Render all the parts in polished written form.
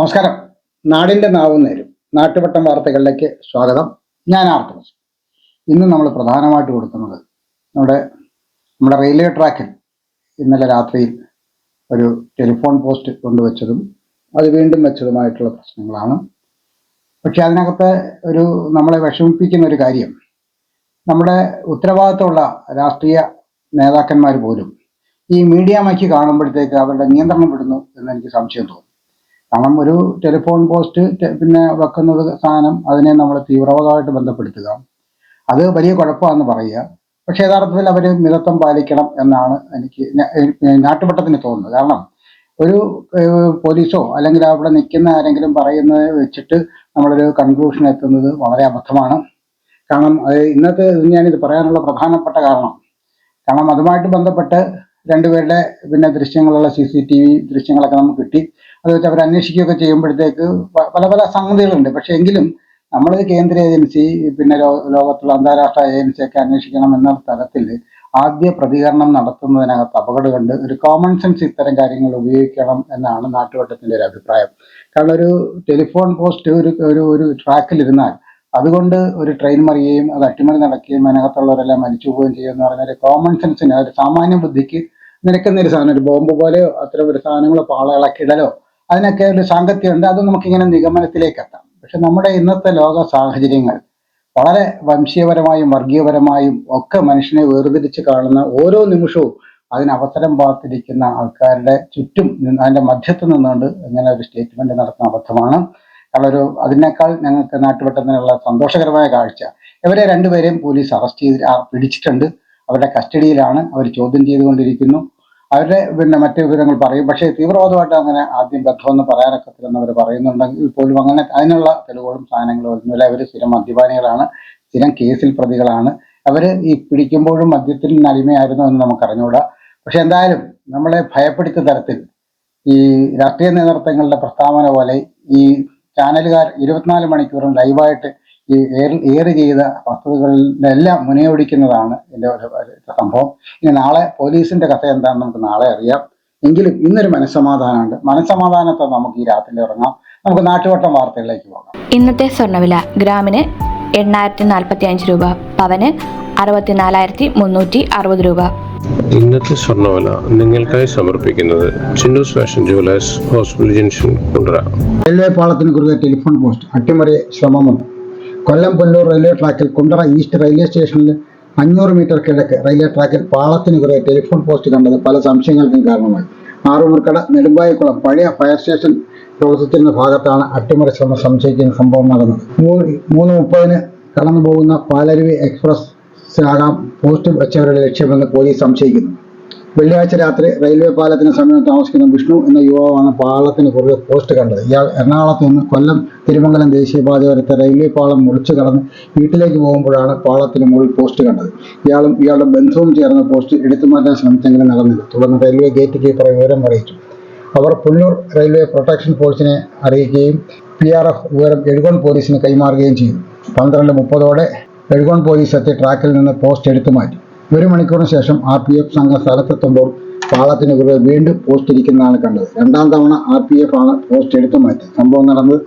നമസ്കാരം. നാടിൻ്റെ നാവും നേരും നാട്ടുവട്ടം വാർത്തകളിലേക്ക് സ്വാഗതം. ഞാൻ ആർത്തവസ്. ഇന്ന് നമ്മൾ പ്രധാനമായിട്ട് കൊടുക്കുന്നത് നമ്മുടെ റെയിൽവേ ട്രാക്കിൽ ഇന്നലെ രാത്രിയിൽ ഒരു ടെലിഫോൺ പോസ്റ്റ് കൊണ്ടുവച്ചതും അത് വീണ്ടും വെച്ചതുമായിട്ടുള്ള പ്രശ്നങ്ങളാണ്. പക്ഷെ അതിനകത്ത് നമ്മളെ വിഷമിപ്പിക്കുന്ന ഒരു കാര്യം, നമ്മുടെ ഉത്തരവാദിത്തമുള്ള രാഷ്ട്രീയ നേതാക്കന്മാർ പോലും ഈ മീഡിയ മൈക്ക് കാണുമ്പോഴത്തേക്ക് അവരുടെ നിയന്ത്രണം വിടുന്നു എന്ന് എനിക്ക് സംശയം തോന്നുന്നു. കാരണം ഒരു ടെലിഫോൺ പോസ്റ്റ് വെക്കുന്നത് സാധനം, അതിനെ നമ്മൾ തീവ്രവാദമായിട്ട് ബന്ധപ്പെടുത്തുക, അത് വലിയ കുഴപ്പമാണെന്ന് പറയുക. പക്ഷെ യഥാർത്ഥത്തിൽ അവർ മിതത്വം പാലിക്കണം എന്നാണ് എനിക്ക് നാട്ടുവട്ടത്തിന് തോന്നുന്നത്. കാരണം ഒരു പോലീസോ അല്ലെങ്കിൽ അവിടെ നിൽക്കുന്ന ആരെങ്കിലും പറയുന്നത് വെച്ചിട്ട് നമ്മളൊരു കൺക്ലൂഷൻ എത്തുന്നത് വളരെ അബദ്ധമാണ്. കാരണം ഇന്നത്തെ ഞാനിത് പറയാനുള്ള പ്രധാനപ്പെട്ട കാരണം അതുമായിട്ട് ബന്ധപ്പെട്ട് രണ്ടുപേരുടെ ദൃശ്യങ്ങളുള്ള CCTV ദൃശ്യങ്ങളൊക്കെ നമുക്ക് കിട്ടി. അത് വെച്ച് അവർ അന്വേഷിക്കുകയൊക്കെ ചെയ്യുമ്പോഴത്തേക്ക് പല സംഗതികളുണ്ട്. പക്ഷെ എങ്കിലും നമ്മൾ കേന്ദ്ര ഏജൻസി ലോകത്തുള്ള അന്താരാഷ്ട്ര ഏജൻസിയൊക്കെ അന്വേഷിക്കണം എന്ന തലത്തിൽ ആദ്യ പ്രതികരണം നടത്തുന്നതിനകത്ത് അപകടമുണ്ട്. ഒരു കോമൺ സെൻസ് ഇത്തരം കാര്യങ്ങൾ ഉപയോഗിക്കണം എന്നാണ് നാട്ടുവട്ടത്തിൻ്റെ ഒരു അഭിപ്രായം. കാരണം ഒരു ടെലിഫോൺ പോസ്റ്റ് ഒരു ട്രാക്കിലിരുന്നാൽ അതുകൊണ്ട് ഒരു ട്രെയിൻ മറിയുകയും അത് അട്ടിമറി നടക്കുകയും അതിനകത്തുള്ളവരെല്ലാം മരിച്ചു പോവുകയും ചെയ്യുമെന്ന് പറഞ്ഞാൽ കോമൺ സെൻസിന്, ഒരു സാമാന്യ ബുദ്ധിക്ക് നിരക്കുന്ന ഒരു സാധനം, ഒരു ബോംബ് പോലെയോ അത്തരം ഒരു സാധനങ്ങളോ പാളയിളക്കിടലോ അതിനൊക്കെ ഒരു സാങ്കത്യമുണ്ട്. അത് നമുക്കിങ്ങനെ നിഗമനത്തിലേക്ക് എത്താം. പക്ഷെ നമ്മുടെ ഇന്നത്തെ ലോക സാഹചര്യങ്ങൾ വളരെ വംശീയപരമായും വർഗീയപരമായും ഒക്കെ മനുഷ്യനെ വേർതിരിച്ച് കാണുന്ന ഓരോ നിമിഷവും അതിന് അവസരം പാർത്തിരിക്കുന്ന ആൾക്കാരുടെ ചുറ്റും അതിൻ്റെ മധ്യത്ത് നിന്നുകൊണ്ട് ഇങ്ങനെ ഒരു സ്റ്റേറ്റ്മെന്റ് നടത്തുന്ന അബദ്ധമാണ്. കാരണം അതിനേക്കാൾ ഞങ്ങൾക്ക് നാട്ടുവട്ടത്തിനുള്ള സന്തോഷകരമായ കാഴ്ച, ഇവരെ രണ്ടുപേരെയും പോലീസ് അറസ്റ്റ് ചെയ്ത് പിടിച്ചിട്ടുണ്ട്. അവരുടെ കസ്റ്റഡിയിലാണ്. അവർ ചോദ്യം ചെയ്തുകൊണ്ടിരിക്കുന്നു. അവരുടെ മറ്റു വിവരങ്ങൾ പറയും. പക്ഷേ തീവ്രവാദമായിട്ട് അങ്ങനെ ആദ്യം ബന്ധമെന്ന് പറയാനൊക്കത്തില്ലെന്ന് അവർ പറയുന്നുണ്ടെങ്കിൽ പോലും അങ്ങനെ അതിനുള്ള തെളിവുകളും സാധനങ്ങളും ഒന്നുമില്ല. അവർ സ്ഥിരം മദ്യപാനികളാണ്, സ്ഥിരം കേസിൽ പ്രതികളാണ്. അവർ ഈ പിടിക്കുമ്പോഴും മദ്യത്തിൽ അടിമയായിരുന്നു എന്ന് നമുക്കറിഞ്ഞുകൂടാ. പക്ഷെ എന്തായാലും നമ്മളെ ഭയപ്പെടുത്തിയ തരത്തിൽ ഈ രാഷ്ട്രീയ നേതൃത്വങ്ങളുടെ പ്രസ്താവന പോലെ ഈ ചാനലുകാർ 24 മണിക്കൂറും ലൈവായിട്ട് ഈ എയർ ചെയ്ത വസ്തുതകളിലെല്ലാം മുനയൊടിക്കുന്നതാണ് ഇതിൻ്റെ ഒരു സംഭവം. ഇനി നാളെ പോലീസിന്റെ കഥ എന്താണെന്ന് നമുക്ക് നാളെ അറിയാം. എങ്കിലും ഇന്നൊരു മനസ്സമാധാനമുണ്ട്. മനസ്സമാധാനത്തെ നമുക്ക് ഈ രാത്രിയിൽ ഇറങ്ങാം. നമുക്ക് നാട്ടുവട്ടം വാർത്തകളിലേക്ക് പോകാം. ഇന്നത്തെ സ്വർണ്ണവില ഗ്രാമിന് 8,045 രൂപ, പവന് 64,360 രൂപ. ഇന്നത്തെ സ്വർണ്ണവില നിങ്ങൾക്കായി സമർപ്പിക്കുന്നത് Chinnus fashion jewellers, hospital junction, Kundara. Railway പാളത്തിന് കുറുകെ ടെലിഫോൺ പോസ്റ്റ് അട്ടിമറി ശ്രമമുണ്ട്. കൊല്ലം പുല്ലൂർ റെയിൽവേ ട്രാക്കിൽ കുണ്ടറ ഈസ്റ്റ് റെയിൽവേ സ്റ്റേഷനിൽ 500 മീറ്റർ കിഴക്ക് റെയിൽവേ ട്രാക്കിൽ പാളത്തിന് കുറുകെ ടെലിഫോൺ പോസ്റ്റ് കണ്ടത് പല സംശയങ്ങൾക്കും കാരണമായി. ആറുമുർക്കട നെടുമ്പായിക്കുളം പഴയ ഫയർ സ്റ്റേഷൻ പ്രവർത്തിച്ചിരുന്ന ഭാഗത്താണ് അട്ടിമറി ശ്രമം സംശയിക്കുന്ന സംഭവം നടന്നത്. 3:30 കടന്നു പോകുന്ന പാലരുവി എക്സ്പ്രസ് ആകാം പോസ്റ്റ് വെച്ചവരുടെ ലക്ഷ്യമെന്ന് പോലീസ് സംശയിക്കുന്നു. വെള്ളിയാഴ്ച രാത്രി റെയിൽവേ പാലത്തിന് സമീപം താമസിക്കുന്ന വിഷ്ണു എന്ന യുവാവാണ് പാളത്തിന് കുറുകെ പോസ്റ്റ് കണ്ടത്. ഇയാൾ എറണാകുളത്ത് നിന്ന് കൊല്ലം തിരുമംഗലം ദേശീയപാതയോരത്തെ റെയിൽവേ പാളം മുറിച്ചു കടന്ന് വീട്ടിലേക്ക് പോകുമ്പോഴാണ് പാളത്തിന് മുകളിൽ പോസ്റ്റ് കണ്ടത്. ഇയാളും ഇയാളുടെ ബന്ധുവും ചേർന്ന് പോസ്റ്റ് എടുത്തുമാറ്റാൻ ശ്രമിച്ചെങ്കിലും നടന്നില്ല. തുടർന്ന് റെയിൽവേ ഗേറ്റ് കീപ്പറെ വിവരം അറിയിച്ചു. അവർ പുല്ലൂർ റെയിൽവേ പ്രൊട്ടക്ഷൻ ഫോഴ്സിനെ അറിയിക്കുകയും PRF വിവരം എഴുകോൺ പോലീസിന് കൈമാറുകയും ചെയ്തു. 12:30 എഴുകോൺ പോലീസ് എത്തി ട്രാക്കിൽ നിന്ന് പോസ്റ്റ് എടുത്തു മാറ്റി. 1 മണിക്കൂറിന് ശേഷം RPF സംഘം സ്ഥലത്തെത്തുമ്പോൾ പാളത്തിന് കുറുകെ വീണ്ടും പോസ്റ്റ് ഇരിക്കുന്നതാണ് കണ്ടത്. 2ാം തവണ RPF ആണ് പോസ്റ്റ് എടുത്തു മാറ്റി. സംഭവം നടന്നത്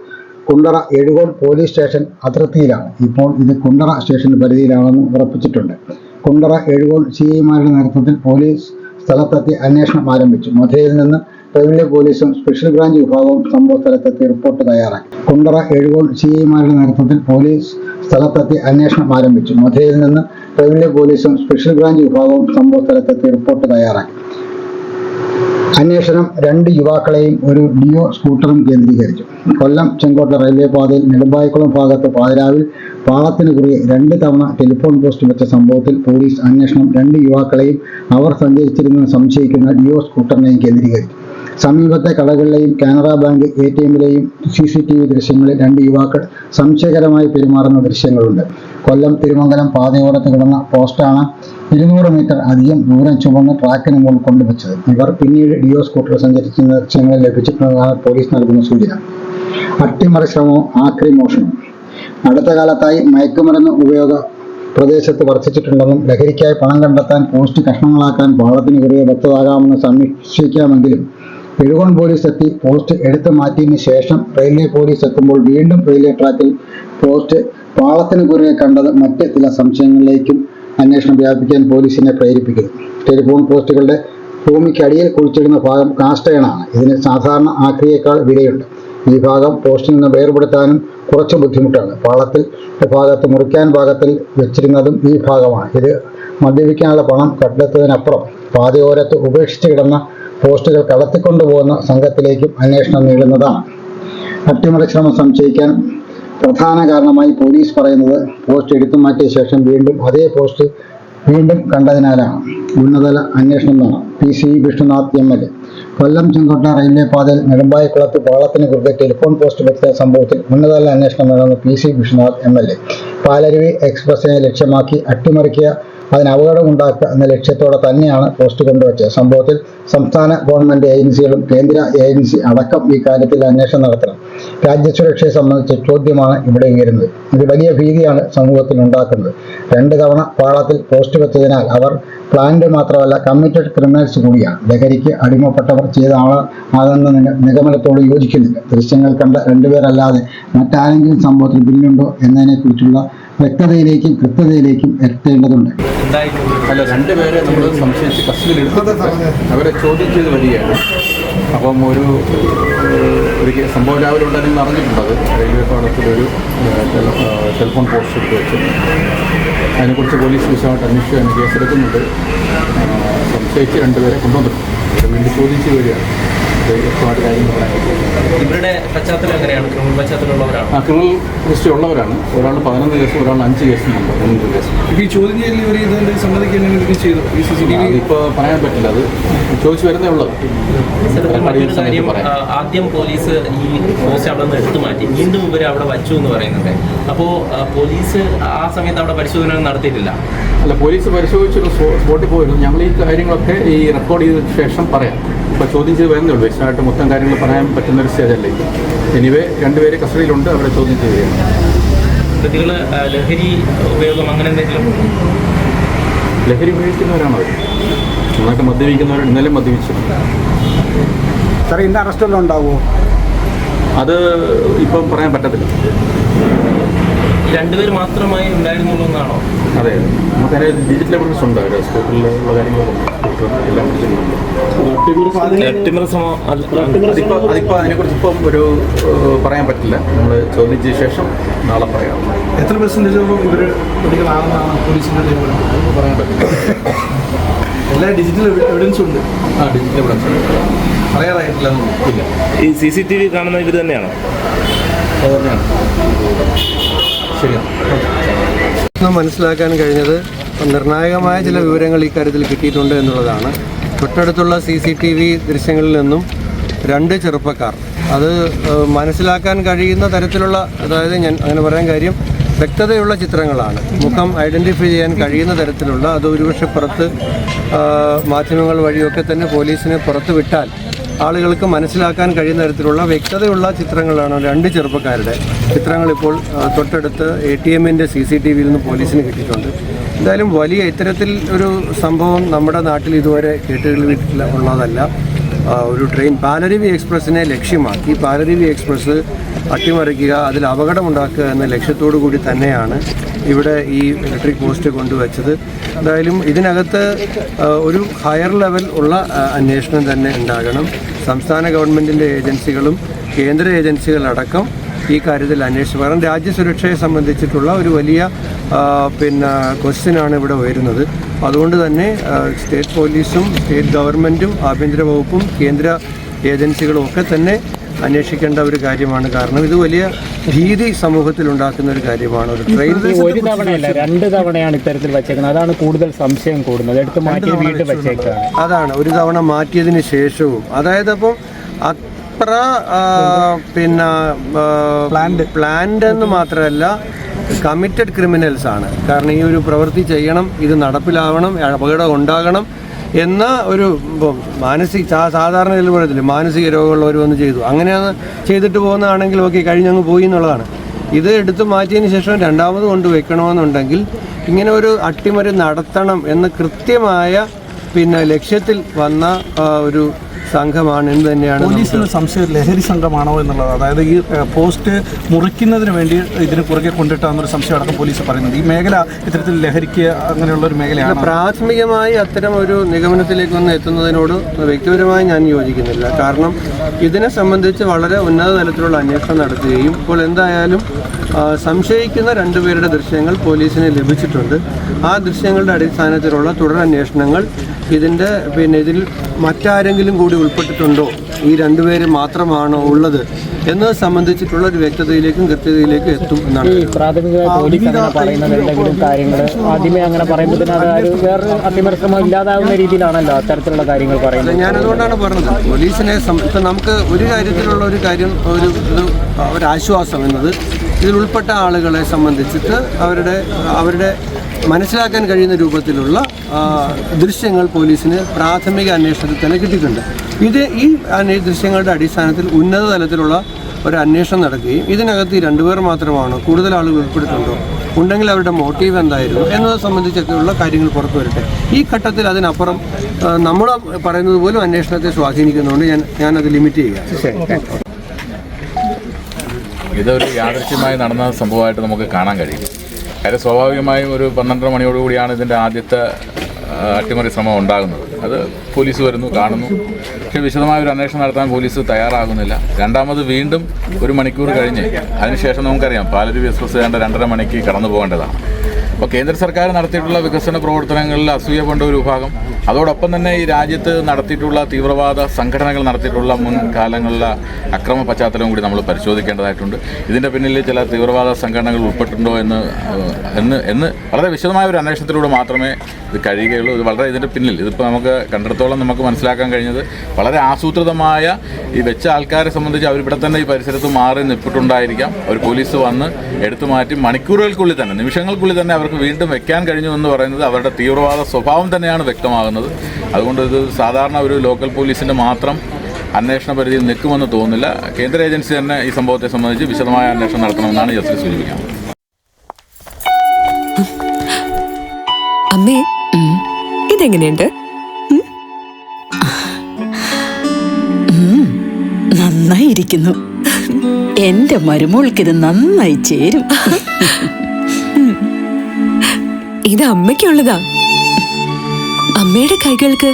കുണ്ടറ എഴുകോൺ പോലീസ് സ്റ്റേഷൻ അതിർത്തിയിലാണ്. ഇപ്പോൾ ഇത് കുണ്ടറ സ്റ്റേഷൻ പരിധിയിലാണെന്ന് ഉറപ്പിച്ചിട്ടുണ്ട്. കുണ്ടറ എഴുകോൺ CIമാരുടെ നേതൃത്വത്തിൽ പോലീസ് സ്ഥലത്തെത്തി അന്വേഷണം ആരംഭിച്ചു. മധുരയിൽ നിന്ന് റെവന്യൂ പോലീസും സ്പെഷ്യൽ ബ്രാഞ്ച് വിഭാഗവും സംഭവ സ്ഥലത്തെത്തി റിപ്പോർട്ട് തയ്യാറാക്കി. കുണ്ടറ എഴുകോൺ CIമാരുടെ നേതൃത്വത്തിൽ പോലീസ് സ്ഥലത്തെത്തി അന്വേഷണം ആരംഭിച്ചു. മധുരയിൽ നിന്ന് റെവന്യൂ പോലീസും സ്പെഷ്യൽ ബ്രാഞ്ച് വിഭാഗവും സംഭവ സ്ഥലത്തെത്തി റിപ്പോർട്ട് തയ്യാറാക്കി. അന്വേഷണം 2 യുവാക്കളെയും ഒരു ഡിയോ സ്കൂട്ടറും കേന്ദ്രീകരിച്ചു. കൊല്ലം ചെങ്കോട്ട റെയിൽവേ പാതയിൽ നെടുമ്പായിക്കുളം ഭാഗത്ത് പാതിരാവിൽ പാളത്തിന് കുറുകെ 2 തവണ ടെലിഫോൺ പോസ്റ്റ് വെച്ച സംഭവത്തിൽ പോലീസ് അന്വേഷണം 2 യുവാക്കളെയും അവർ സഞ്ചരിച്ചിരുന്ന സംശയിക്കുന്ന ഡിയോ സ്കൂട്ടറിനെയും കേന്ദ്രീകരിച്ചു. സമീപത്തെ കടകളിലെയും കാനറ ബാങ്ക് ATMിലെയും CCTV ദൃശ്യങ്ങളിൽ 2 യുവാക്കൾ സംശയകരമായി പെരുമാറുന്ന ദൃശ്യങ്ങളുണ്ട്. കൊല്ലം തിരുമംഗലം പാതയോരത്ത് കിടന്ന പോസ്റ്റാണ് 200 മീറ്റർ അധികം ദൂരം ചുമന്ന് ട്രാക്കിന് മുകളിൽ കൊണ്ടുവച്ചത്. ഇവർ പിന്നീട് ഡിയോ സ്കൂട്ടർ സഞ്ചരിക്കുന്ന ദൃശ്യങ്ങളിൽ ലഭിച്ചിട്ടുള്ളതാണ് പോലീസ് നൽകുന്ന സൂചന. അട്ടിമറി ശ്രമവും ആക്രിമോഷണവും. അടുത്ത കാലത്തായി മയക്കുമരുന്ന് ഉപയോഗം പ്രദേശത്ത് വർദ്ധിച്ചിട്ടുണ്ടെന്നും ലഹരിക്കായി പണം കണ്ടെത്താൻ പോസ്റ്റ് കഷ്ണങ്ങളാക്കാൻ പാളത്തിന് കുറുകെ വെച്ചതാകാമെന്ന് സംശയിക്കാമെങ്കിലും എഴുകോൺ പോലീസ് എത്തി പോസ്റ്റ് എടുത്തു മാറ്റിയതിന് ശേഷം റെയിൽവേ പോലീസ് എത്തുമ്പോൾ വീണ്ടും റെയിൽവേ ട്രാക്കിൽ പോസ്റ്റ് പാളത്തിന് കുറുകെ കണ്ടത് മറ്റ് ചില സംശയങ്ങളിലേക്കും അന്വേഷണം വ്യാപിക്കാൻ പോലീസിനെ പ്രേരിപ്പിക്കുന്നു. ടെലിഫോൺ പോസ്റ്റുകളുടെ ഭൂമിക്ക് അടിയിൽ കുഴിച്ചിടുന്ന ഭാഗം കാസ്റ്റേണാണ്. ഇതിന് സാധാരണ ആക്രിയേക്കാൾ വിലയുണ്ട്. ഈ ഭാഗം പോസ്റ്റിൽ നിന്ന് വേർപെടുത്താനും കുറച്ച് ബുദ്ധിമുട്ടാണ്. പാളത്തിൽ ഭാഗത്ത് മുറിക്കാൻ ഭാഗത്തിൽ വെച്ചിരുന്നതും ഈ ഭാഗമാണ്. ഇത് മദ്യപിക്കാനുള്ള പണം കണ്ടെത്തുന്നതിനപ്പുറം പാതയോരത്ത് ഉപേക്ഷിച്ച് കിടന്ന പോസ്റ്റുകൾ കടത്തിക്കൊണ്ടുപോകുന്ന സംഘത്തിലേക്കും അന്വേഷണം നീളുന്നതാണ്. അട്ടിമറി ശ്രമം സംശയിക്കാൻ പ്രധാന കാരണമായി പോലീസ് പറയുന്നത് പോസ്റ്റ് എടുത്തു മാറ്റിയ ശേഷം വീണ്ടും അതേ പോസ്റ്റ് കണ്ടതിനാലാണ്. ഉന്നതതല അന്വേഷണം വേണം. PC Vishnunath MLA. Kollam Chenkotta railway പാതയിൽ നെടുമ്പായക്കുളത്ത് പാളത്തിന് കുറുകെ ടെലിഫോൺ പോസ്റ്റ് വെച്ച സംഭവത്തിൽ ഉന്നതതല അന്വേഷണം വേണമെന്ന് PC വിഷ്ണുനാഥ് MLA. പാലരുവി എക്സ്പ്രസിനെ ലക്ഷ്യമാക്കി അട്ടിമറിക്കുക, അതിന് അപകടമുണ്ടാക്കുക എന്ന ലക്ഷ്യത്തോടെ തന്നെയാണ് പോസ്റ്റ് കൊണ്ടുവച്ചത്. സംഭവത്തിൽ സംസ്ഥാന ഗവൺമെന്റ് ഏജൻസികളും കേന്ദ്ര ഏജൻസി അടക്കം ഈ കാര്യത്തിൽ അന്വേഷണം നടത്തണം. രാജ്യസുരക്ഷയെ സംബന്ധിച്ച ചോദ്യമാണ് ഇവിടെ ഉയരുന്നത്. ഇത് വലിയ ഭീതിയാണ് സമൂഹത്തിൽ ഉണ്ടാക്കുന്നത്. 2 തവണ പാളത്തിൽ പോസ്റ്റ് വെച്ചതിനാൽ അവർ പ്ലാന്റ് മാത്രമല്ല കമ്മിറ്റഡ് ക്രിമിനൽസ് കൂടിയാണ്. ലഹരിക്ക് അടിമപ്പെട്ടവർ ചെയ്തതാണെന്ന നിഗമനത്തോട് യോജിക്കുന്നില്ല. ദൃശ്യങ്ങൾ കണ്ട 2 പേരല്ലാതെ മറ്റാരെങ്കിലും സംഭവത്തിൽ പിന്നിലുണ്ടോ എന്നതിനെക്കുറിച്ചുള്ള വ്യക്തതയിലേക്കും കൃത്യതയിലേക്കും എത്തേണ്ടതുണ്ട്. അല്ല, 2 പേരെ നമ്മൾ സംശയിച്ച് കസ്റ്റഡിയിൽ എടുത്തിട്ട് അവരെ ചോദ്യം ചെയ്ത് വരികയാണ്. അപ്പം ഒരു സംഭവം രാവിലെ ഉണ്ടെങ്കിൽ അറിഞ്ഞിട്ടുണ്ടത് റെയിൽവേ പാളത്തിലൊരു ടെലിഫോൺ പോസ്റ്റ് എടുത്ത് വെച്ച് അതിനെക്കുറിച്ച് പോലീസ് വിശദമായിട്ട് അന്വേഷിച്ച് കേസെടുക്കുന്നുണ്ട്. സംശയിച്ച് 2 പേരെ കൊണ്ടുവന്നിട്ടുണ്ട്. വീണ്ടും ചോദിച്ച് വരികയാണ്. വ്യക്തമായിട്ട് കാര്യങ്ങൾ പറയാൻ. ഇവരുടെ പശ്ചാത്തലം എങ്ങനെയാണ്? ക്രിമിനൽ പശ്ചാത്തലമുള്ളവരാണ്. ക്രിമിനൽ ഹിസ്റ്ററി ഉള്ളവരാണ്. ഒരാൾ 11 കേസും ഒരാൾ 5 കേസുമുണ്ട്. 3 കേസും. ഈ ചോദ്യം ചെയ്യൽ ഇവർ ഇതുകൊണ്ട് സമ്മതിക്കാൻ ചെയ്തു. ഈ CCTV ഇപ്പോൾ പറയാൻ പറ്റില്ല. അത് ചോദിച്ചു വരുന്നേ ഉള്ളത്. മറ്റൊരു കാര്യം, ആദ്യം പോലീസ് ഈ പോസ്റ്റ് അവിടെ നിന്ന് എടുത്തു മാറ്റി, വീണ്ടും ഇവർ അവിടെ വച്ചു എന്ന് പറയുന്നുണ്ട്. അപ്പോൾ പോലീസ് ആ സമയത്ത് അവിടെ പരിശോധന നടത്തിയിട്ടില്ല. അല്ല, പോലീസ് പരിശോധിച്ചൊരു സ്പോട്ടിൽ പോയിരുന്നു. ഞങ്ങൾ ഈ കാര്യങ്ങളൊക്കെ ഈ റെക്കോർഡ് ചെയ്ത ശേഷം പറയാം. ഇപ്പോൾ ചോദ്യം ചെയ്ത് വരുന്നേ ഉള്ളൂ. വിശദമായിട്ട് മൊത്തം കാര്യങ്ങൾ പറയാൻ പറ്റുന്നൊരു സ്റ്റേജല്ലേ. എനിവേ 2 പേര് കസ്റ്റഡിയിലുണ്ട്. അവരെ ചോദ്യം ചെയ്യുകയാണ്. പ്രതികൾ ലഹരി ഉപയോഗം അങ്ങനെ എന്തെങ്കിലും? ലഹരി ഉപയോഗിക്കുന്നവരാണ് അവർ. നന്നായിട്ട് മദ്യപിക്കുന്നവർ. ഇന്നലെ മദ്യപിച്ചു. സാറേ, ഇന്ന് അറസ്റ്റ് വല്ലതും ഉണ്ടാവുമോ? അത് ഇപ്പം പറയാൻ പറ്റത്തില്ല. 2 പേര് മാത്രമായി ഉണ്ടായിരുന്നുള്ളൂ എന്നാണോ? അതെ, നമുക്കതിന് ഡിജിറ്റൽ എവിഡൻസ് ഉണ്ട്. അവരുടെ സ്കൂട്ടറിലുള്ള കാര്യങ്ങളൊക്കെ എല്ലാം പിടിച്ചിട്ടുണ്ട്. അതിപ്പോൾ അതിനെക്കുറിച്ച് ഇപ്പം ഒരു പറയാൻ പറ്റില്ല. നമ്മൾ ചോദിച്ച ശേഷം നാളെ പറയാം. എത്ര പെർസെൻറ്റേജ് ഇവർ പ്രതികളാണെന്നാണ് പോലീസിൻ്റെ പറയാൻ പറ്റില്ല. എല്ലാ ഡിജിറ്റൽ എവിഡൻസും ഉണ്ട്. ഡിജിറ്റൽ എവിഡൻസ് ഉണ്ട്. പറയാറായിട്ടില്ല. ഇല്ല. ഈ CCTV കാണുന്ന ഇവർ തന്നെയാണോ? അത് തന്നെയാണ്. ശരിയാണ്. മനസ്സിലാക്കാൻ കഴിഞ്ഞത് നിർണായകമായ ചില വിവരങ്ങൾ ഈ കാര്യത്തിൽ കിട്ടിയിട്ടുണ്ട് എന്നുള്ളതാണ്. തൊട്ടടുത്തുള്ള CCTV ദൃശ്യങ്ങളിൽ നിന്നും 2 ചെറുപ്പക്കാർ, അത് മനസ്സിലാക്കാൻ കഴിയുന്ന തരത്തിലുള്ള, അതായത് ഞാൻ അങ്ങനെ പറയാൻ കാര്യം വ്യക്തതയുള്ള ചിത്രങ്ങളാണ്. മുഖം ഐഡൻറ്റിഫൈ ചെയ്യാൻ കഴിയുന്ന തരത്തിലുള്ള, അത് ഒരുപക്ഷെ പുറത്ത് മാധ്യമങ്ങൾ വഴിയൊക്കെ തന്നെ പോലീസിനെ പുറത്ത് വിട്ടാൽ ആളുകൾക്ക് മനസ്സിലാക്കാൻ കഴിയുന്ന തരത്തിലുള്ള വ്യക്തതയുള്ള ചിത്രങ്ങളാണ് 2 ചെറുപ്പക്കാരുടെ ചിത്രങ്ങൾ ഇപ്പോൾ തൊട്ടടുത്ത് ATMൻ്റെ CCTVയിൽ നിന്ന് പോലീസിന് കിട്ടിയിട്ടുണ്ട്. എന്തായാലും വലിയ ഇത്തരത്തിൽ ഒരു സംഭവം നമ്മുടെ നാട്ടിൽ ഇതുവരെ കേട്ടുകേൾവിയിൽ ഉള്ളതല്ല. ഒരു ട്രെയിൻ പാലരുവി എക്സ്പ്രസിനെ ലക്ഷ്യമാക്കി പാലരുവി എക്സ്പ്രസ് അട്ടിമറിക്കുക, അതിൽ അപകടമുണ്ടാക്കുക എന്ന ലക്ഷ്യത്തോടു കൂടി തന്നെയാണ് ഇവിടെ ഈ ഇലക്ട്രിക് പോസ്റ്റ് കൊണ്ടുവച്ചത്. എന്തായാലും ഇതിനകത്ത് ഒരു ഹയർ ലെവൽ ഉള്ള അന്വേഷണം തന്നെ ഉണ്ടാകണം. സംസ്ഥാന ഗവൺമെൻറ്റിൻ്റെ ഏജൻസികളും കേന്ദ്ര ഏജൻസികളടക്കം ഈ കാര്യത്തിൽ അന്വേഷിച്ചു. കാരണം രാജ്യസുരക്ഷയെ സംബന്ധിച്ചിട്ടുള്ള ഒരു വലിയ ക്വസ്റ്റ്യനാണ് ഇവിടെ ഉയരുന്നത്. അതുകൊണ്ട് തന്നെ സ്റ്റേറ്റ് പോലീസും സ്റ്റേറ്റ് ഗവൺമെൻറ്റും ആഭ്യന്തര വകുപ്പും കേന്ദ്ര ഏജൻസികളും ഒക്കെ തന്നെ അന്വേഷിക്കേണ്ട ഒരു കാര്യമാണ്. കാരണം ഇത് വലിയ ഭീതി സമൂഹത്തിൽ ഉണ്ടാക്കുന്ന ഒരു കാര്യമാണ്. ഒരു ട്രെയിൻ ഒരു തവണയല്ല 2 തവണയാണ് ഇത്തരത്തിൽ വെച്ചേക്കുന്നത്. അതാണ് കൂടുതൽ സംശയം കൂടുന്നത്. എടുത്ത് മാറ്റി വീണ്ടും വെച്ചേക്കാണ്. അതാണ് ഒരു തവണ മാറ്റിയതിന് ശേഷവും. അതായത് അപ്പം അത്ര പ്ലാൻഡ് എന്ന് മാത്രമല്ല കമ്മിറ്റഡ് ക്രിമിനൽസ് ആണ്. കാരണം ഈ ഒരു പ്രവൃത്തി ചെയ്യണം, ഇത് നടപ്പിലാവണം, അപകടം ഉണ്ടാകണം എന്ന ഒരു സാധാരണ നിലപാടത്തില്ല. മാനസിക രോഗമുള്ളവർ വന്ന് ചെയ്തു, അങ്ങനെയാണ് ചെയ്തിട്ട് പോകുന്നതാണെങ്കിൽ ഓക്കെ, കഴിഞ്ഞങ്ങ് പോയി എന്നുള്ളതാണ്. ഇത് എടുത്തു മാറ്റിയതിന് ശേഷം 2ാമത് കൊണ്ട് വെക്കണമെന്നുണ്ടെങ്കിൽ ഇങ്ങനെ ഒരു അട്ടിമറി നടത്തണം എന്ന് കൃത്യമായ ലക്ഷ്യത്തിൽ വന്ന ഒരു സംഘമാണ് എന്ന് തന്നെയാണ് പോലീസിന് സംശയം ലഹരി സംഘമാണോ എന്നുള്ളത്. അതായത് ഈ പോസ്റ്റ് മുറിക്കുന്നതിന് വേണ്ടി ഇതിന് പുറകെ കൊണ്ടിട്ടാന്നൊരു സംശയം അടക്കം പോലീസ് പറയുന്നത്. ഈ മേഖല ഇത്തരത്തിൽ ലഹരിക്ക് അങ്ങനെയുള്ള ഒരു മേഖലയാണ്. പ്രാഥമികമായി അത്തരം ഒരു നിഗമനത്തിലേക്ക് വന്ന് എത്തുന്നതിനോട് വ്യക്തിപരമായി ഞാൻ യോജിക്കുന്നില്ല. കാരണം ഇതിനെ സംബന്ധിച്ച് വളരെ ഉന്നത തലത്തിലുള്ള അന്വേഷണം നടത്തുകയും ഇപ്പോൾ എന്തായാലും സംശയിക്കുന്ന രണ്ടുപേരുടെ ദൃശ്യങ്ങൾ പോലീസിന് ലഭിച്ചിട്ടുണ്ട്. ആ ദൃശ്യങ്ങളുടെ അടിസ്ഥാനത്തിലുള്ള തുടരന്വേഷണങ്ങൾ ഇതിൽ മറ്റാരെങ്കിലും കൂടി ഉൾപ്പെട്ടിട്ടുണ്ടോ, ഈ രണ്ടുപേര് മാത്രമാണോ ഉള്ളത് എന്നത് സംബന്ധിച്ചിട്ടുള്ള ഒരു വ്യക്തതയിലേക്കും കൃത്യതയിലേക്കും എത്തും എന്നാണ്. ഈ പ്രാഥമികമായി പോലീസ് അങ്ങനെ പറയുന്നത് എന്തെങ്കിലും കാര്യങ്ങൾ ആദ്യമേ അങ്ങനെ പറയുമ്പോൾ അത് വേറെ അട്ടിമറിശ്രമം ഇല്ലാതാവുന്ന രീതിയിലാണല്ലോ അത്തരത്തിലുള്ള കാര്യങ്ങൾ പറയുന്നത്. ഞാനതുകൊണ്ടാണ് പറഞ്ഞത് പോലീസിനെ ഇപ്പം നമുക്ക് ഒരു കാര്യത്തിലുള്ള ഒരു കാര്യം ഒരാശ്വാസം എന്നത് ഇതിൽ ഉൾപ്പെട്ട ആളുകളെ സംബന്ധിച്ചിട്ട് അവരുടെ മനസ്സിലാക്കാൻ കഴിയുന്ന രൂപത്തിലുള്ള ദൃശ്യങ്ങൾ പോലീസിന് പ്രാഥമിക അന്വേഷണത്തിൽ തന്നെ കിട്ടിയിട്ടുണ്ട്. ഈ ദൃശ്യങ്ങളുടെ അടിസ്ഥാനത്തിൽ ഉന്നത തലത്തിലുള്ള ഒരു അന്വേഷണം നടക്കുകയും ഇതിനകത്ത് ഈ രണ്ടുപേർ മാത്രമാണോ, കൂടുതൽ ആളുകൾ ഉൾപ്പെട്ടിട്ടുണ്ടോ, ഉണ്ടെങ്കിൽ അവരുടെ മോട്ടീവ് എന്തായിരുന്നു എന്നത് സംബന്ധിച്ചൊക്കെയുള്ള കാര്യങ്ങൾ പുറത്തു വരട്ടെ. ഈ ഘട്ടത്തിൽ അതിനപ്പുറം നമ്മൾ പറയുന്നത് പോലും അന്വേഷണത്തെ സ്വാധീനിക്കുന്നതുകൊണ്ട് ഞാനത് ലിമിറ്റ് ചെയ്യുക. ഇതൊരു യാദൃശ്യമായി നടന്ന സംഭവമായിട്ട് നമുക്ക് കാണാൻ കഴിയും. കാര്യം സ്വാഭാവികമായും ഒരു 12 മണിയോടുകൂടിയാണ് ഇതിൻ്റെ ആദ്യത്തെ അട്ടിമറി ശ്രമം ഉണ്ടാകുന്നത്. അത് പോലീസ് വരുന്നു, കാണുന്നു. പക്ഷേ വിശദമായ ഒരു അന്വേഷണം നടത്താൻ പോലീസ് തയ്യാറാകുന്നില്ല. രണ്ടാമത് വീണ്ടും 1 മണിക്കൂർ കഴിഞ്ഞ് അതിനുശേഷം നമുക്കറിയാം പാലരുവി എക്സ്പ്രസ് വേണ്ട 2.5 മണിക്ക് കടന്നു പോകേണ്ടതാണ്. അപ്പോൾ കേന്ദ്ര സർക്കാർ നടത്തിയിട്ടുള്ള വികസന പ്രവർത്തനങ്ങളിൽ അസൂയ കൊണ്ട ഒരു വിഭാഗം, അതോടൊപ്പം തന്നെ ഈ രാജ്യത്ത് നടത്തിയിട്ടുള്ള തീവ്രവാദ സംഘടനകൾ നടത്തിയിട്ടുള്ള മുൻകാലങ്ങളിലെ അക്രമ പശ്ചാത്തലവും കൂടി നമ്മൾ പരിശോധിക്കേണ്ടതായിട്ടുണ്ട്. ഇതിൻ്റെ പിന്നിൽ ചില തീവ്രവാദ സംഘടനകൾ ഉൾപ്പെട്ടിട്ടുണ്ടോ എന്ന് വളരെ വിശദമായ ഒരു അന്വേഷണത്തിലൂടെ മാത്രമേ ഇത് കഴിയുകയുള്ളൂ. ഇതിൻ്റെ പിന്നിൽ ഇതിപ്പോൾ നമുക്ക് കണ്ടിടത്തോളം നമുക്ക് മനസ്സിലാക്കാൻ കഴിഞ്ഞത് വളരെ ആസൂത്രിതമായ ഈ വെച്ച ആൾക്കാരെ സംബന്ധിച്ച് അവരിവിടെ തന്നെ ഈ പരിസരത്ത് മാറി നിൽപ്പിട്ടുണ്ടായിരിക്കാം. അവർ പോലീസ് വന്ന് എടുത്തു മാറ്റി മണിക്കൂറുകൾക്കുള്ളിൽ തന്നെ, നിമിഷങ്ങൾക്കുള്ളിൽ തന്നെ അവർക്ക് വീണ്ടും വെക്കാൻ കഴിഞ്ഞു എന്ന് പറയുന്നത് അവരുടെ തീവ്രവാദ സ്വഭാവം തന്നെയാണ് വ്യക്തമാകുന്നത്. അതുകൊണ്ട് ഇത് സാധാരണ ഒരു ലോക്കൽ പോലീസിൻ്റെ മാത്രം അന്വേഷണ പരിധിയിൽ നിൽക്കുമെന്ന് തോന്നുന്നില്ല. കേന്ദ്ര ഏജൻസി തന്നെ ഈ സംഭവത്തെ സംബന്ധിച്ച് വിശദമായ അന്വേഷണം നടത്തണമെന്നാണ് ജസ്റ്റിസ് സൂചിപ്പിക്കുന്നത്. അമ്മേ, ഇതെങ്ങനെയുണ്ട്? നന്നായിരിക്കുന്നു. എന്റെ മരുമോൾക്കിത് നന്നായി ചേരും. ഇത് അമ്മയ്ക്കുള്ളതാ. അമ്മയുടെ കൈകൾക്ക്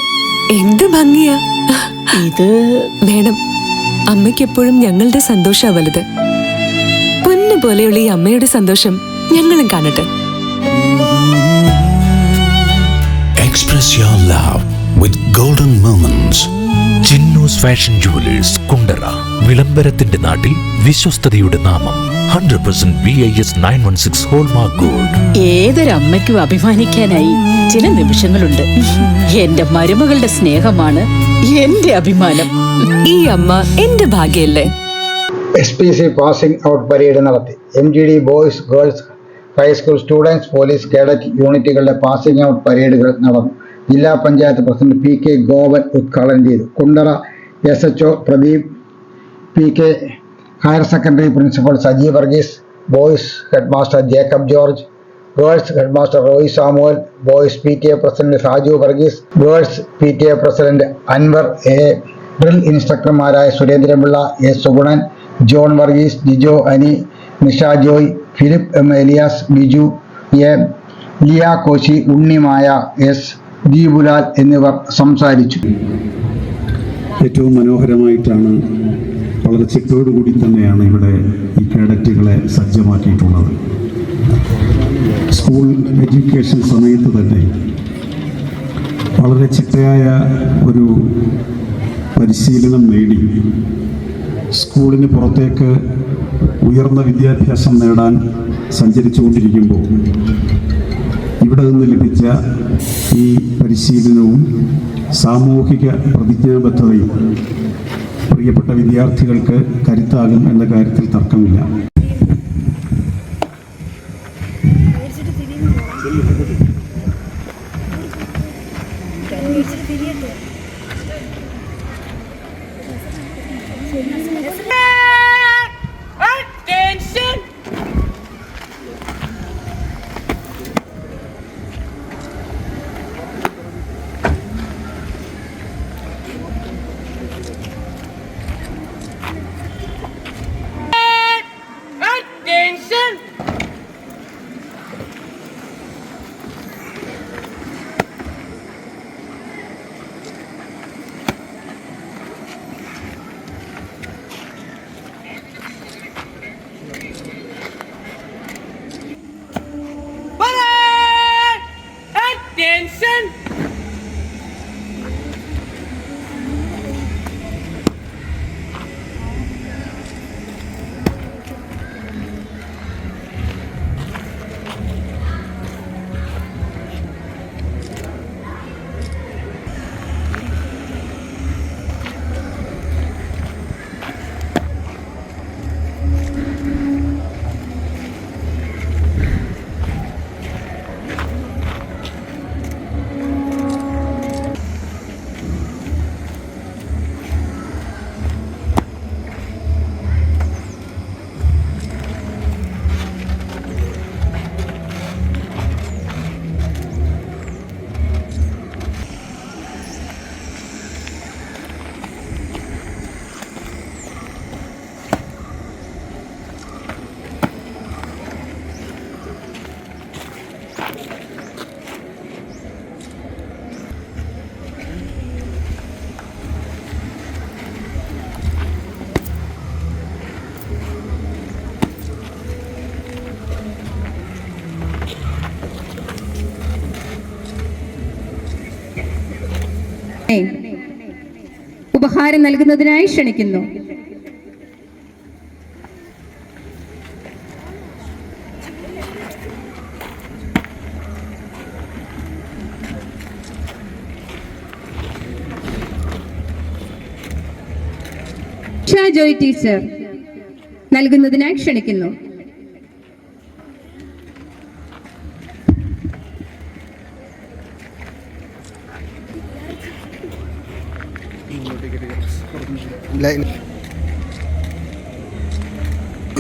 എന്ത് ഭംഗിയാ. ഇത് വേണം. അമ്മയ്ക്ക് എപ്പോഴും ഞങ്ങളുടെ സന്തോഷാ വലുത്. പൊന്നു പോലെയുള്ള ഈ അമ്മയുടെ സന്തോഷം ഞങ്ങളും കാണട്ടെ. Express your love with golden moments. Chinnus fashion jewellers, Kundara. വിളംബരത്തിന്റെ നാട്ടിൽ വിശ്വസ്തതയുടെ നാമം. 100% BIS 916 ഹോൾമാർക്ക് ഗോൾഡ്. ഏതൊരമ്മയ്ക്കും അഭിമാനിക്കാനായി ചില നിമിഷങ്ങളുണ്ട്. എന്റെ മരുമകളുടെ സ്നേഹമാണ് എന്റെ അഭിമാനം. ഈ അമ്മ എന്റെ ഭാഗ്യല്ലേ. SPC പാസിംഗ് ഔട്ട് പരേഡ് നടത്തി. MGD boys, girls high school students, police cadet യൂണിറ്റുകളുടെ പാസിംഗ് ഔട്ട് പരേഡുകൾ നടന്നു. ജില്ലാ പഞ്ചായത്ത് പ്രസിഡന്റ് PK ഗോവൻ ഉദ്ഘാടനം ചെയ്തു. Kundara SHO Pradeep, PK higher secondary principal Saji Varghese, boys headmaster Jacob George, girls headmaster Roy Samuel, boys PTA president Saju Varghese, girls PTA president Anwar A, drill ഇൻസ്ട്രക്ടർമാരായ Surendrapillai, S Sugunan, John Varghese, Jijo Ani, Nisha Joy, Philip M Elias, Biju A, Liya Koshy, Unnimaya S, Deepulal എന്നിവർ സംസാരിച്ചു. ഏറ്റവും മനോഹരമായിട്ടാണ്, വളരെ ചിട്ടയോടുകൂടി തന്നെയാണ് ഇവിടെ ഈ കേഡറ്റുകളെ സജ്ജമാക്കിയിട്ടുള്ളത്. സ്കൂൾ എഡ്യൂക്കേഷൻ സമയത്ത് തന്നെ വളരെ ചിട്ടയായ ഒരു പരിശീലനം നേടി സ്കൂളിന് പുറത്തേക്ക് ഉയർന്ന വിദ്യാഭ്യാസം നേടാൻ സഞ്ചരിച്ചുകൊണ്ടിരിക്കുമ്പോൾ ഇവിടെ നിന്ന് ലഭിച്ച ഈ പരിശീലനവും സാമൂഹിക പ്രതിജ്ഞാബദ്ധതയും പ്രിയപ്പെട്ട വിദ്യാർത്ഥികൾക്ക് കരുത്താകും എന്ന കാര്യത്തിൽ തർക്കമില്ല. ഉപഹാരം നൽകുന്നതിനായി ക്ഷണിക്കുന്നു. ജോയ് ടീച്ചർ നൽകുന്നതിനായി ക്ഷണിക്കുന്നു.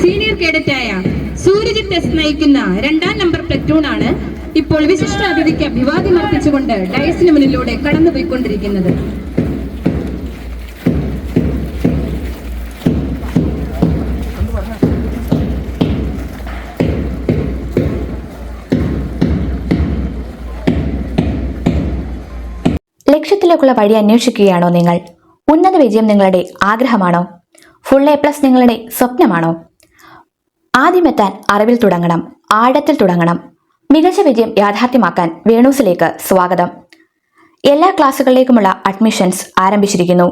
സീനിയർ കേഡറ്റായ സൂര്യജിത്ത് എസ് നയിക്കുന്ന 2ാം നമ്പർ പ്ലറ്റൂണാണ് ഇപ്പോൾ വിശിഷ്ട അതിഥിക്ക് അഭിവാദ്യം അർപ്പിച്ചുകൊണ്ട് ഡയസിന് മുന്നിലൂടെ കടന്നുപോയിക്കൊണ്ടിരിക്കുന്നത്. ലക്ഷ്യത്തിലേക്കുള്ള വഴി അന്വേഷിക്കുകയാണോ നിങ്ങൾ? ഉന്നത വിജയം നിങ്ങളുടെ ആഗ്രഹമാണോ? ഫുൾ A+ നിങ്ങളുടെ സ്വപ്നമാണോ? ആദ്യമെത്താൻ അറിവിൽ തുടങ്ങണം, ആഴത്തിൽ തുടങ്ങണം. മികച്ച വിജയം യാഥാർത്ഥ്യമാക്കാൻ വേണൂസിലേക്ക് സ്വാഗതം. എല്ലാ ക്ലാസ്സുകളിലേക്കുമുള്ള അഡ്മിഷൻസ് ആരംഭിച്ചിരിക്കുന്നു.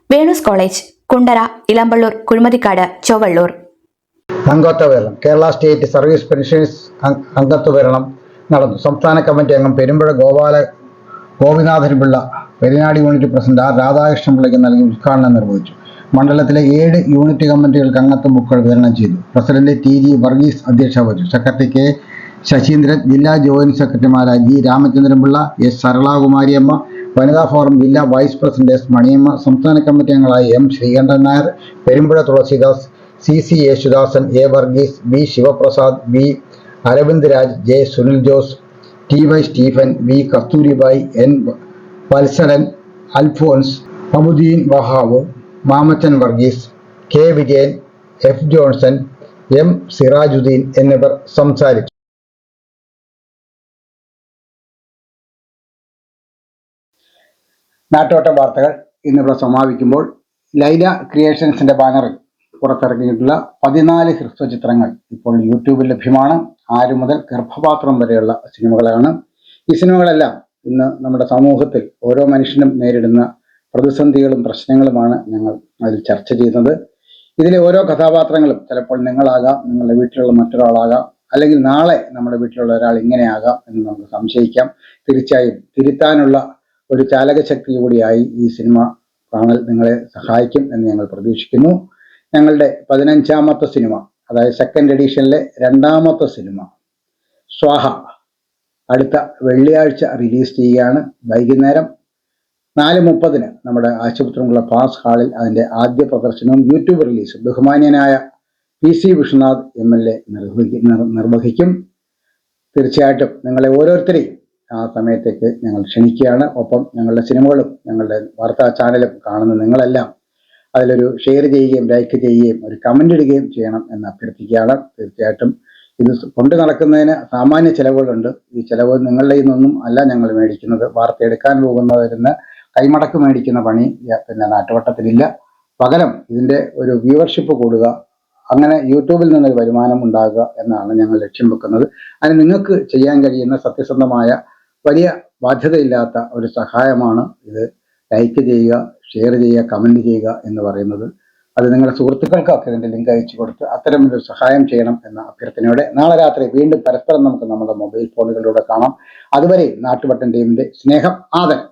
വേണൂസ് കോളേജ്, കുണ്ടറ, ഇളമ്പള്ളൂർ, കുഴിമതിക്കാട്, ചൊവ്വള്ളൂർ. അംഗത്വവിതരണം. കേരള സ്റ്റേറ്റ് സർവീസ് പെൻഷനേഴ്സ് അംഗത്വവിതരണം നടന്നു. സംസ്ഥാന കമ്മിറ്റി അംഗം Perumpuzha Gopinathan Pillai Perinad unit president R Radhakrishnan പിള്ളയ്ക്ക് നൽകി ഉദ്ഘാടനം നിർവഹിച്ചു. മണ്ഡലത്തിലെ 7 യൂണിറ്റ് കമ്മിറ്റികൾക്ക് അംഗത്വ ബുക്കുകൾ വിതരണം ചെയ്തു. പ്രസിഡന്റ് TG വർഗീസ് അധ്യക്ഷത വഹിച്ചു. സെക്രട്ടറി K ശശീന്ദ്രൻ, ജില്ലാ ജോയിന്റ് സെക്രട്ടറിമാരായ G രാമചന്ദ്രൻപിള്ള, S സരളാകുമാരിയമ്മ, വനിതാ ഫോറം ജില്ലാ വൈസ് പ്രസിഡന്റ് S മണിയമ്മ, സംസ്ഥാന കമ്മിറ്റി അംഗങ്ങളായ M Sreekantan Nair, Perumpuzha Thulasidas, CC Yesudasan, A Varghese, B Sivaprasad, B Aravind Raj, J Sunil Jose, TY Stephen, V Kasturibai, N Vatsaran, Alphonse, Abuddeen Wahab, Mamachan Varghese, K Vijayan, F Johnson, M Sirajuddin എന്നിവർ സംസാരിച്ചു. നാട്ടുവട്ട വാർത്തകൾ ഇന്നിവിടെ സമാപിക്കുമ്പോൾ ലൈല ക്രിയേഷൻസിന്റെ ബാനറിൽ പുറത്തിറങ്ങിയിട്ടുള്ള 14 ഹ്രസ്വ ചിത്രങ്ങൾ ഇപ്പോൾ യൂട്യൂബിൽ ലഭ്യമാണ്. 6 മുതൽ ഗർഭപാത്രം വരെയുള്ള സിനിമകളാണ്. ഈ സിനിമകളെല്ലാം ഇന്ന് നമ്മുടെ സമൂഹത്തിൽ ഓരോ മനുഷ്യനും നേരിടുന്ന പ്രതിസന്ധികളും പ്രശ്നങ്ങളുമാണ് ഞങ്ങൾ അതിൽ ചർച്ച ചെയ്യുന്നത്. ഇതിലെ ഓരോ കഥാപാത്രങ്ങളും ചിലപ്പോൾ നിങ്ങളാകാം, നിങ്ങളുടെ വീട്ടിലുള്ള മറ്റൊരാളാകാം, അല്ലെങ്കിൽ നാളെ നമ്മുടെ വീട്ടിലുള്ള ഒരാൾ ഇങ്ങനെയാകാം എന്ന് നമുക്ക് സംശയിക്കാം. തീർച്ചയായും തിരുത്താനുള്ള ഒരു ചാലകശക്തി കൂടിയായി ഈ സിനിമ കാണൽ നിങ്ങളെ സഹായിക്കും എന്ന് ഞങ്ങൾ പ്രതീക്ഷിക്കുന്നു. ഞങ്ങളുടെ 15ാമത്തെ സിനിമ, അതായത് സെക്കൻഡ് എഡിഷനിലെ 2ാമത്തെ സിനിമ സ്വാഹ അടുത്ത വെള്ളിയാഴ്ച റിലീസ് ചെയ്യുകയാണ്. വൈകുന്നേരം 4:30 നമ്മുടെ ആശുപത്രിയിലുള്ള പാസ് ഹാളിൽ അതിൻ്റെ ആദ്യ പ്രദർശനവും യൂട്യൂബ് റിലീസും ബഹുമാന്യനായ PC വിശ്വനാഥ് MLA നിർവഹിക്കും. തീർച്ചയായിട്ടും നിങ്ങളെ ഓരോരുത്തരെയും ആ സമയത്തേക്ക് ഞങ്ങൾ ക്ഷണിക്കുകയാണ്. ഒപ്പം ഞങ്ങളുടെ സിനിമകളും ഞങ്ങളുടെ വാർത്താ ചാനലും കാണുന്ന നിങ്ങളെല്ലാം അതിലൊരു ഷെയർ ചെയ്യുകയും ലൈക്ക് ചെയ്യുകയും ഒരു കമൻ്റ് ഇടുകയും ചെയ്യണം എന്ന് അഭ്യർത്ഥിക്കുകയാണ്. തീർച്ചയായിട്ടും ഇത് കൊണ്ടു നടക്കുന്നതിന് സാമാന്യ ചിലവുകളുണ്ട്. ഈ ചിലവ് നിങ്ങളുടെ നിന്നൊന്നും അല്ല ഞങ്ങൾ മേടിക്കുന്നത്. വാർത്ത എടുക്കാൻ പോകുന്നവരുന്ന് കൈമടക്ക് മേടിക്കുന്ന പണി പിന്നെ നാട്ടുവട്ടത്തിലില്ല. പകരം ഇതിൻ്റെ ഒരു വ്യൂവർഷിപ്പ് കൂടുക, അങ്ങനെ യൂട്യൂബിൽ നിന്നൊരു വരുമാനം ഉണ്ടാകുക എന്നാണ് ഞങ്ങൾ ലക്ഷ്യം വെക്കുന്നത്. അതിന് നിങ്ങൾക്ക് ചെയ്യാൻ കഴിയുന്ന സത്യസന്ധമായ വലിയ ബാധ്യതയില്ലാത്ത ഒരു സഹായമാണ് ഇത്. ലൈക്ക് ചെയ്യുക, ഷെയർ ചെയ്യുക, കമൻറ്റ് ചെയ്യുക എന്ന് പറയുന്നത്. അത് നിങ്ങളുടെ സുഹൃത്തുക്കൾക്കൊക്കെ ഇതിൻ്റെ ലിങ്ക് അയച്ചു കൊടുത്ത് അത്തരമൊരു സഹായം ചെയ്യണം എന്ന അഭ്യർത്ഥനയോടെ നാളെ രാത്രി വീണ്ടും പരസ്പരം നമുക്ക് നമ്മുടെ മൊബൈൽ ഫോണുകളിലൂടെ കാണാം. അതുവരെ നാട്ടുവട്ടം ടീമിൻ്റെ സ്നേഹം, ആദരം.